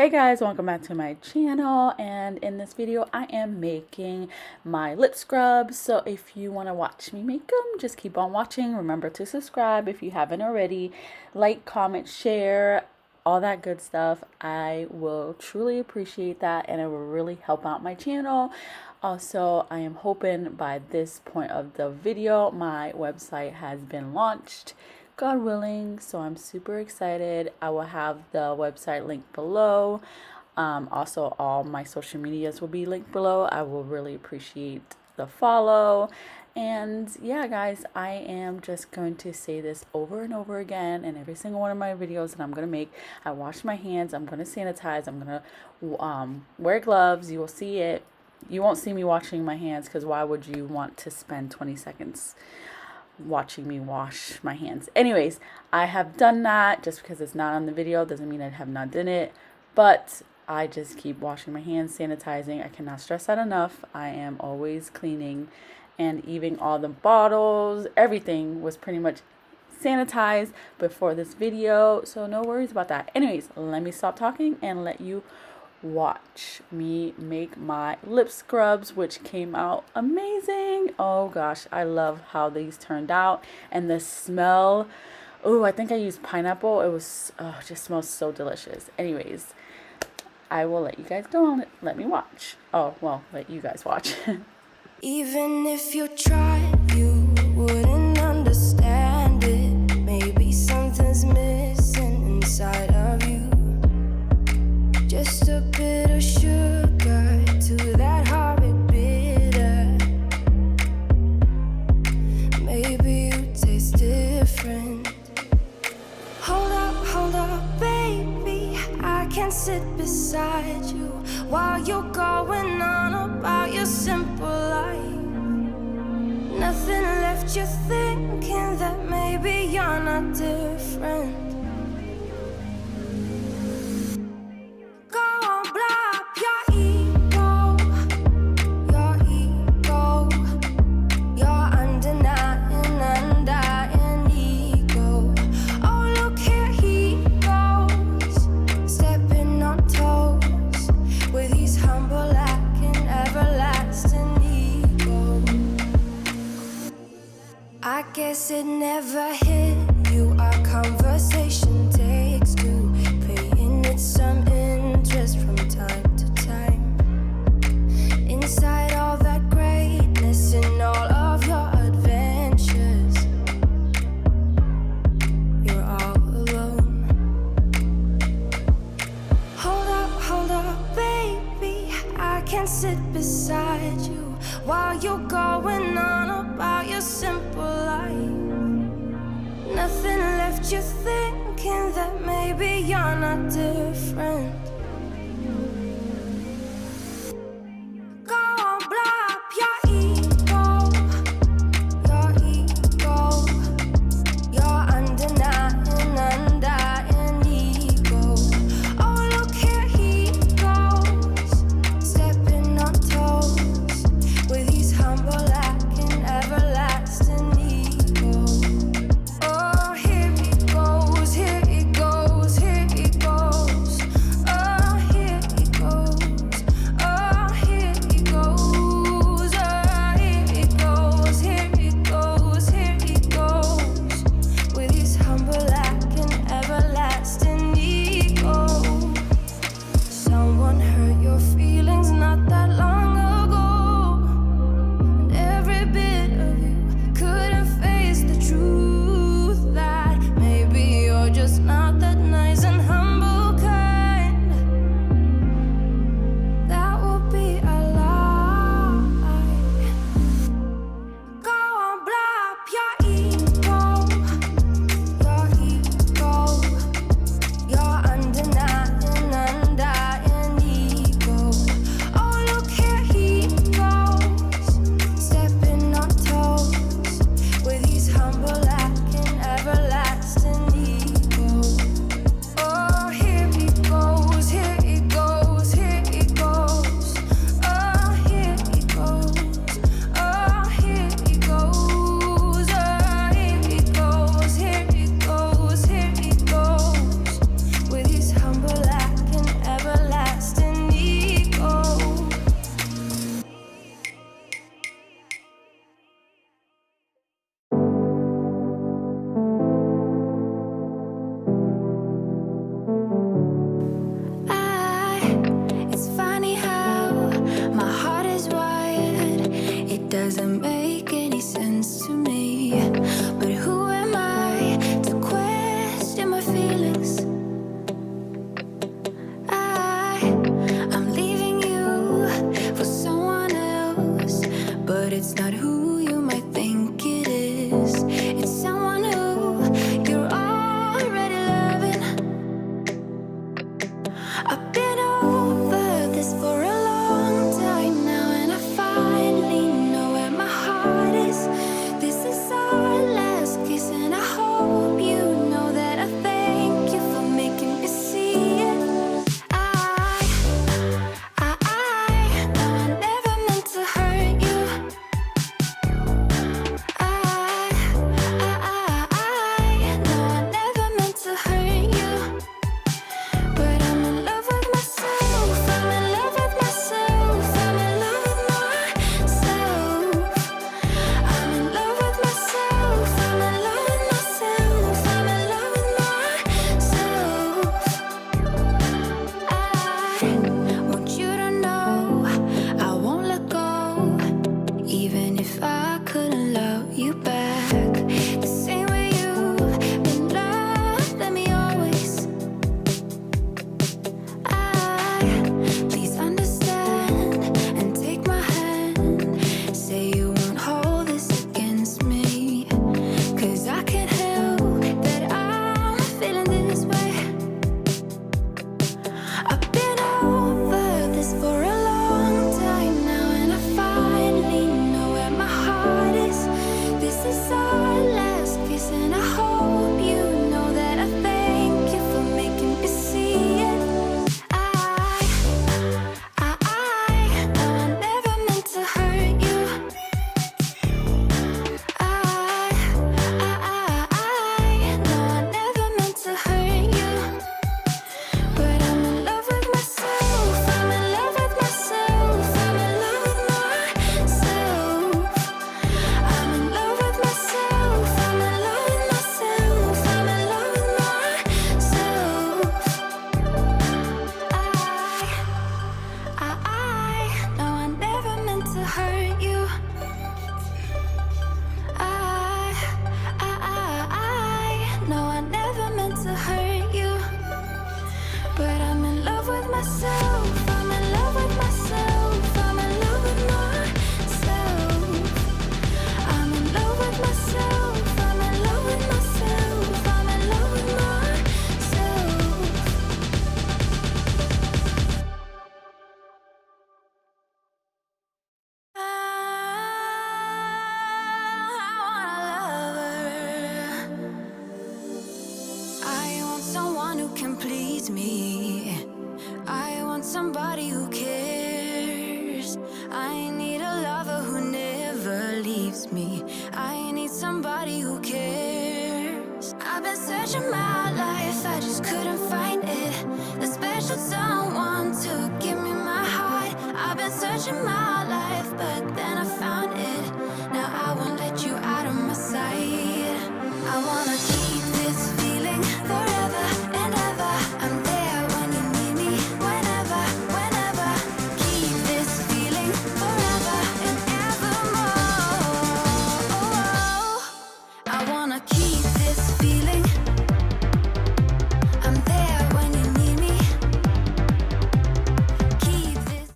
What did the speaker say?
Hey guys, welcome back to my channel, and in this video I am making my lip scrubs. So if you want to watch me make them, just keep on watching. Remember to subscribe if you haven't already. Like, comment, share, all that good stuff. I will truly appreciate that, and it will really help out my channel. Also, I am hoping by this point of the video my website has been launched, God willing, so I'm super excited. I will have the website linked below. Also, all my social medias will be linked below. I will really appreciate the follow. And yeah, guys, I am just going to say this over and over again in every single one of my videos that I'm going to make. I wash my hands. I'm going to sanitize. I'm going to wear gloves. You will see it. You won't see me washing my hands, because why would you want to spend 20 seconds watching me wash my hands? Anyways, I have done that. Just because it's not on the video doesn't mean I have not done it, but I just keep washing my hands, sanitizing. I cannot stress that enough. I am always cleaning, and even all the bottles, everything was pretty much sanitized before this video, so no worries about that. Anyways, let me stop talking and let you watch me make my lip scrubs, which came out amazing. Oh gosh, I love how these turned out, and the smell. Oh, I think I used pineapple. It was just smells so delicious. Anyways, I will let you guys go on it. Let me watch. Oh, well, let you guys watch. Even if you tried, you wouldn't understand it. Maybe something's missing inside of you. Just a bit of sugar to that horrid bitter. Maybe you taste different. Hold up, baby. I can sit beside you while you're going on about your simple life. Nothing left you thinking that maybe you're not different. I guess it never hit you. Our conversation takes two, paying it some interest from time to time. Inside all that greatness and all of your adventures, you're all alone. Hold up, baby. I can sit beside you while you're going on about your simple life. Nothing left you thinking that maybe you're not different. Go on, blow up your ego, your undying ego. Oh, look here he goes, stepping on toes with his humble lacking everlasting ego. Oh, here he goes, here he goes, here he goes. Oh. doesn't make any sense to me. But who am I to question my feelings? I'm leaving you for someone else, but it's not who you might think it is. It's someone who you're already loving. I've been over this for a long time now, and I finally know where my heart is. This is our last kiss, and I hope you know that I thank you for making me see it. No, I never meant to hurt you. No, I never meant to hurt you. But I'm in love with myself. I'm in love with myself. I'm in love with myself. I'm in love with myself. I'm in love with myself. I'm in love with myself. I want you to know I won't let go, even if I couldn't love you back the same way you've been loved. Let me always. Please understand and take my hand. Say you won't hold this against me, 'cause I can't help that I'm feeling this way. I've been over this for a long time now, and I finally know where my heart is. This is our last kiss, and I hope you know that I thank you for making me see it. No, I never meant to hurt you. No, I never meant to hurt you. But I'm in love with myself. I'm in love with myself. I'm in love with myself. I'm in love with myself. I'm in love with myself. I'm in love with myself. No, I never meant to hurt you. No, I never meant to hurt you. But I'm in love with myself. I'm in love with myself. I'm in love with myself. I'm in love with myself. I'm in love with myself. I'm in love with myself. I wanna love her. I want someone who can please me. I want somebody who cares. I need a lover who never leaves me. I need somebody who cares. I've been searching my life, I just couldn't find it. The special someone to give me my heart. I've been searching my life, but then I found it. Now I won't let you out of my sight. I wanna keep